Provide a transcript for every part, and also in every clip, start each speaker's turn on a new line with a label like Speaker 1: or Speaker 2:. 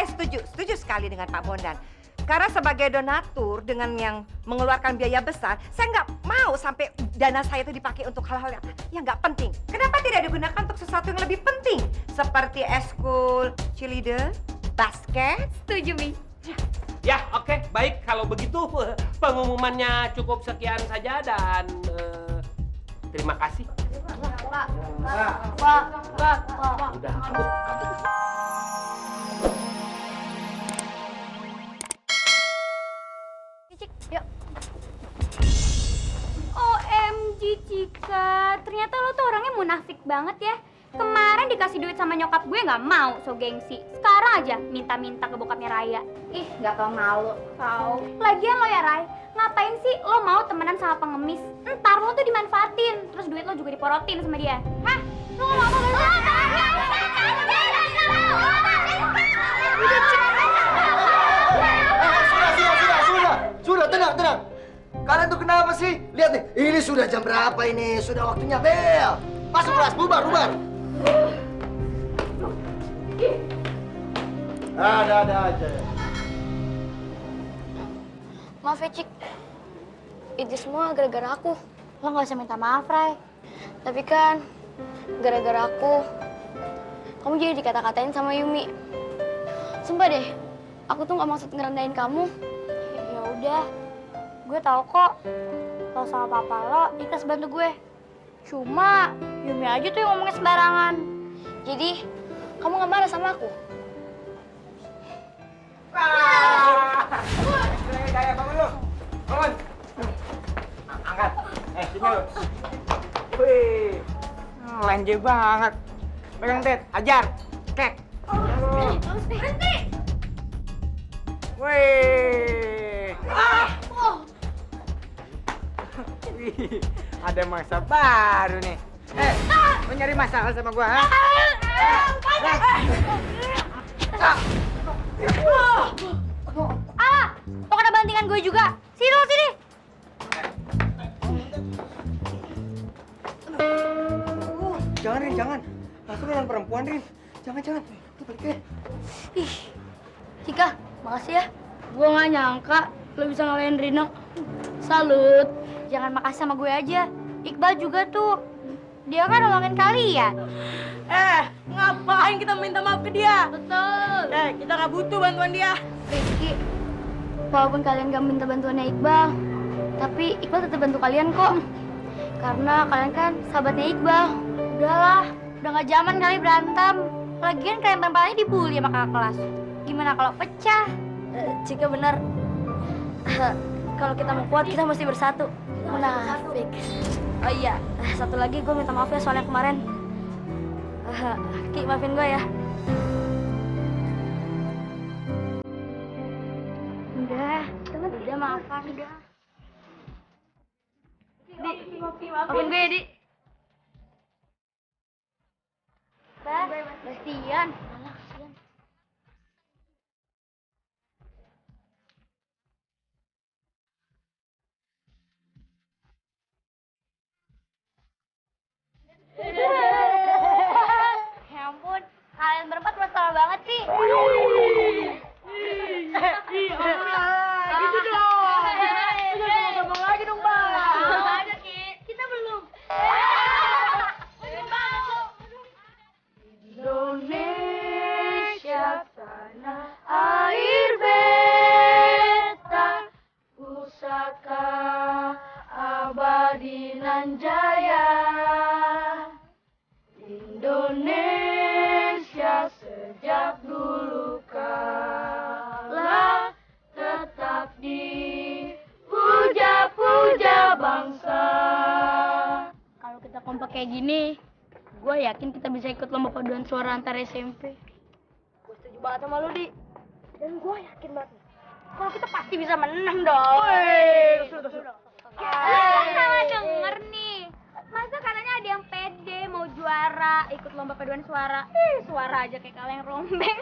Speaker 1: Saya setuju sekali dengan Pak Bondan. Karena sebagai donatur dengan yang mengeluarkan biaya besar, saya nggak mau sampai dana saya itu dipakai untuk hal-hal yang nggak penting. Kenapa tidak digunakan untuk sesuatu yang lebih penting? Seperti eskul, cheerleader, basket? Setuju, Mi.
Speaker 2: Ya, oke, baik. Kalau begitu pengumumannya cukup sekian saja dan terima kasih.
Speaker 3: Pak.
Speaker 2: Udah, kabut.
Speaker 3: Yuk. OMG Cika, ternyata lo tuh orangnya munafik banget ya. Kemarin dikasih duit sama nyokap gue nggak mau, so gengsi. Sekarang aja minta-minta ke bokapnya Raya. Ih, nggak tau malu. Tau. Lagian lo ya Ray, ngapain sih lo mau temenan sama pengemis? Ntar lo tuh dimanfaatin, terus duit lo juga diporotin sama dia. Hah? Lo ngomong apa
Speaker 4: Sudah, tenang. Kalian tuh kenapa sih? Lihat nih, ini sudah jam berapa ini? Sudah waktunya bel. Masuk kelas, bubar. Ada aja.
Speaker 3: Maaf ya, Cik. Itu semua gara-gara aku. Lo nggak usah minta maaf, Ray. Tapi kan, gara-gara aku, kamu jadi dikata-katain sama Yumi. Sumpah deh, aku tuh nggak maksud ngerendahin kamu. Ya udah, gue tahu kok. Lo sama papa lo ikhlas bantu gue. Cuma Yumi aja tuh yang ngomongnya sembarangan. Jadi, kamu nggak marah sama aku?
Speaker 5: Gaya bangun lu. Bangun. Angkat. Sini lu. Wih. Lenje banget. Pegang Ted, ajar. Kek.
Speaker 3: Berhenti!
Speaker 5: Wih. Wih, ada masa baru nih. Mau nyari masalah sama gua, ha?
Speaker 3: Ah, mau kena bantingan gue juga. Sini lo sini.
Speaker 5: Jangan, Rin, jangan. Aku dengan perempuan, Rin. Jangan. Tuh, balik deh.
Speaker 3: Ih, Cika, makasih ya. Gue nggak nyangka lo bisa ngalahin Rino. Salut. Jangan makasih sama gue aja. Iqbal juga tuh. Dia kan nolongin kalian.
Speaker 6: Ngapain kita minta maaf ke dia?
Speaker 3: Betul.
Speaker 6: Kita nggak butuh bantuan dia.
Speaker 3: Rizky, walaupun kalian gak minta bantuannya Iqbal, tapi Iqbal tetap bantu kalian kok. Karena kalian kan sahabatnya Iqbal. Udahlah, udah gak zaman kali berantem. Lagian kalian tampaknya dibully sama kakak kelas. Gimana kalau pecah? Cika benar. Kalau kita mau kuat, kita mesti bersatu. Munafik. Oh iya, satu lagi gue minta maaf ya soal yang kemarin. Ki, maafin gue ya. Udah maafan udah. Maafin gue ya, Di. Bastian. Alah, kasihan. Ya ampun, kalian berempat masalah banget sih.
Speaker 6: Gitu dong. Ngomong lagi dong, Bang.
Speaker 3: Aja, Ki. Kita belum. Indonesia tanah air beta, pusaka abadi nan jaya. Indonesia sejak dulu kala tetap dipuja-puja bangsa. Kalau kita kompak kayak gini, gue yakin kita bisa ikut lomba paduan suara antar SMP.
Speaker 6: Gue setuju banget sama lu, Di.
Speaker 3: Dan gue yakin banget, kalau kita pasti bisa menang dong.
Speaker 6: Sudah.
Speaker 3: Lu salah denger nih. Masa katanya ada yang pede mau juara, ikut lomba paduan suara. Suara aja kayak kaleng rombeng.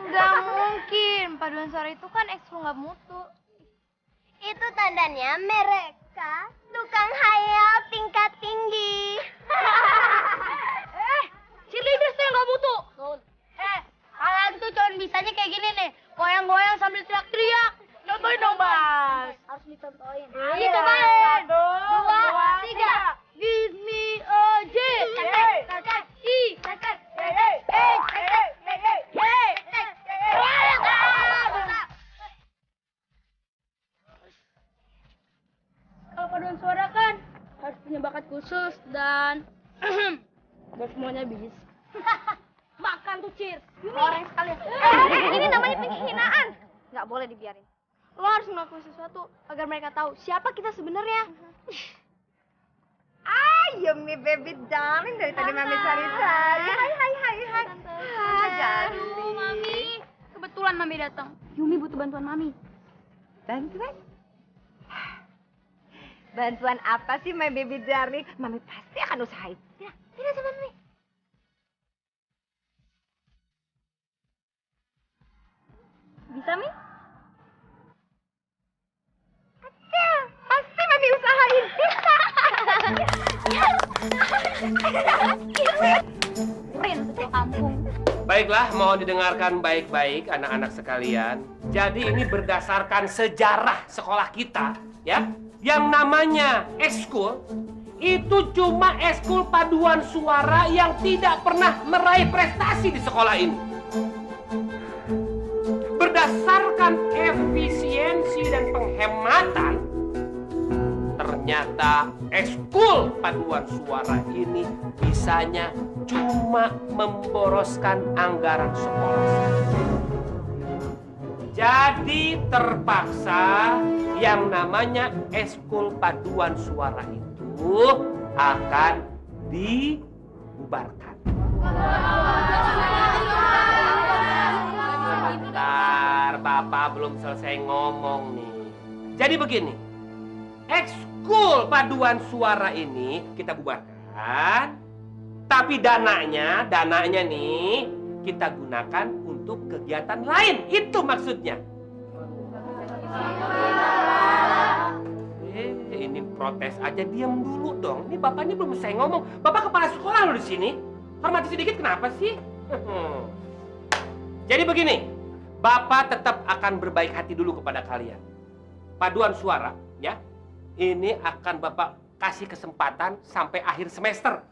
Speaker 7: Nggak mungkin, paduan suara itu kan ekskul nggak mutu.
Speaker 3: Itu tandanya mereka tukang hayal tingkat tinggi.
Speaker 6: Cheerleaders tuh yang nggak mutu.
Speaker 3: Kalian tuh cuma Cheers dan buat semuanya bis.
Speaker 6: Makan tuh, Cheers.
Speaker 3: Orang sekalian.
Speaker 7: Ini namanya penghinaan. Nggak boleh dibiarin.
Speaker 3: Lo harus ngelakuin sesuatu agar mereka tahu siapa kita sebenarnya.
Speaker 1: Yumi baby darling dari tadi Mami cari-cari. Hai.
Speaker 3: Aduh, Mami. Kebetulan Mami datang. Yumi butuh bantuan Mami.
Speaker 1: Bantuan? Bantuan apa sih my baby darling? Mami pasti akan usahain. Tidak sama Mami.
Speaker 3: Bisa, Mi?
Speaker 1: Pasti Mami usahain.
Speaker 3: Prinsip kampung.
Speaker 2: Baiklah, mohon didengarkan baik-baik anak-anak sekalian. Jadi ini berdasarkan sejarah sekolah kita, ya. Yang namanya ekskul itu cuma ekskul paduan suara yang tidak pernah meraih prestasi di sekolah ini. Berdasarkan efisiensi dan penghematan, ternyata ekskul paduan suara ini bisanya cuma memboroskan anggaran sekolah. Jadi terpaksa yang namanya ekskul paduan suara itu akan dibubarkan. Sebentar, Bapak belum selesai ngomong nih. Jadi begini, ekskul paduan suara ini kita bubarkan, tapi dananya nih kita gunakan untuk kegiatan lain. Itu maksudnya. Ini protes aja, diam dulu dong. Ini Bapak ini belum selesai ngomong. Bapak kepala sekolah loh di sini. Hormati sedikit kenapa sih? Jadi begini, Bapak tetap akan berbaik hati dulu kepada kalian. Paduan suara, ya. Ini akan Bapak kasih kesempatan sampai akhir semester.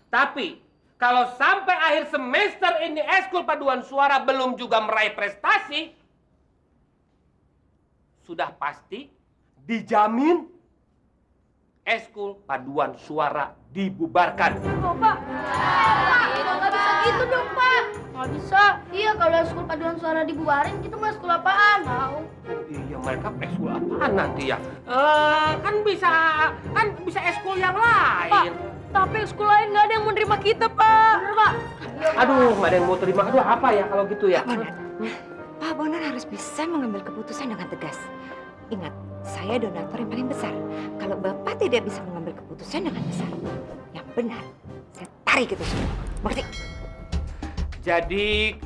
Speaker 2: Tapi kalau sampai akhir semester ini ekskul paduan suara belum juga meraih prestasi, sudah pasti dijamin ekskul paduan suara dibubarkan.
Speaker 3: Pak, nggak bisa gitu dong, Pak. Nggak bisa. Iya, kalau ekskul paduan suara dibubarin, kita mau ekskul apaan? Tahu.
Speaker 2: Iya, mereka ekskul apaan nanti ya? Kan bisa ekskul yang lain.
Speaker 6: Tapi ekskul lain nggak ada yang mau nerima kita, Pak.
Speaker 3: Bener, Pak.
Speaker 2: Aduh, nggak ada yang mau terima. Aduh, apa ya kalau gitu ya?
Speaker 1: Pak Bonar harus bisa mengambil keputusan dengan tegas. Ingat, saya donatur yang paling besar. Kalau Bapak tidak bisa mengambil keputusan dengan besar, yang benar, saya tarik itu semua. Mengerti?
Speaker 2: Jadi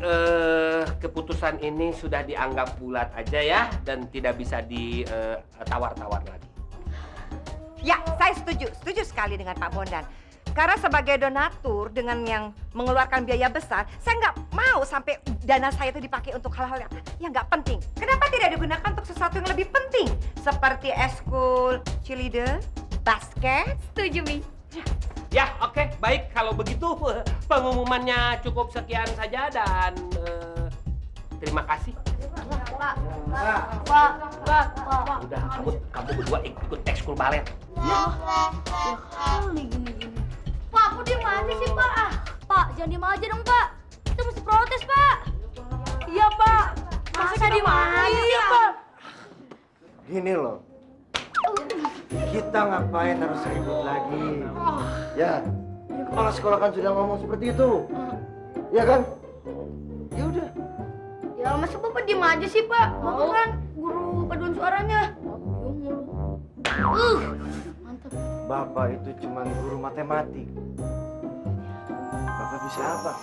Speaker 2: keputusan ini sudah dianggap bulat aja ya, dan tidak bisa ditawar-tawar lagi.
Speaker 1: Ya, saya setuju sekali dengan Pak Bondan. Karena sebagai donatur dengan yang mengeluarkan biaya besar, saya nggak mau sampai dana saya itu dipakai untuk hal-hal yang nggak penting. Kenapa tidak digunakan untuk sesuatu yang lebih penting? Seperti ekskul, cheerleader, basket.
Speaker 3: Setuju, Mi.
Speaker 2: Ya, oke, baik. Kalau begitu pengumumannya cukup sekian saja dan terima kasih.
Speaker 3: Pak.
Speaker 2: Udah, kamu berdua ikut ekskul balet.
Speaker 3: Kali gini. Pak, aku diem aja sih, Pak. Pak, jangan diem aja dong, Pak. Kita mesti protes, Pak.
Speaker 6: Iya, Pak. Masa di mana sih, Pak?
Speaker 4: Gini loh, kita ngapain harus ribut lagi? Ya, kepala sekolah kan sudah ngomong seperti itu. Ya kan? Ya udah.
Speaker 3: Ya, masa Bapak diem aja sih, Pak? Bapak kan guru paduan suaranya. Mantap.
Speaker 4: Bapak itu cuma guru matematik. Bapak bisa apa?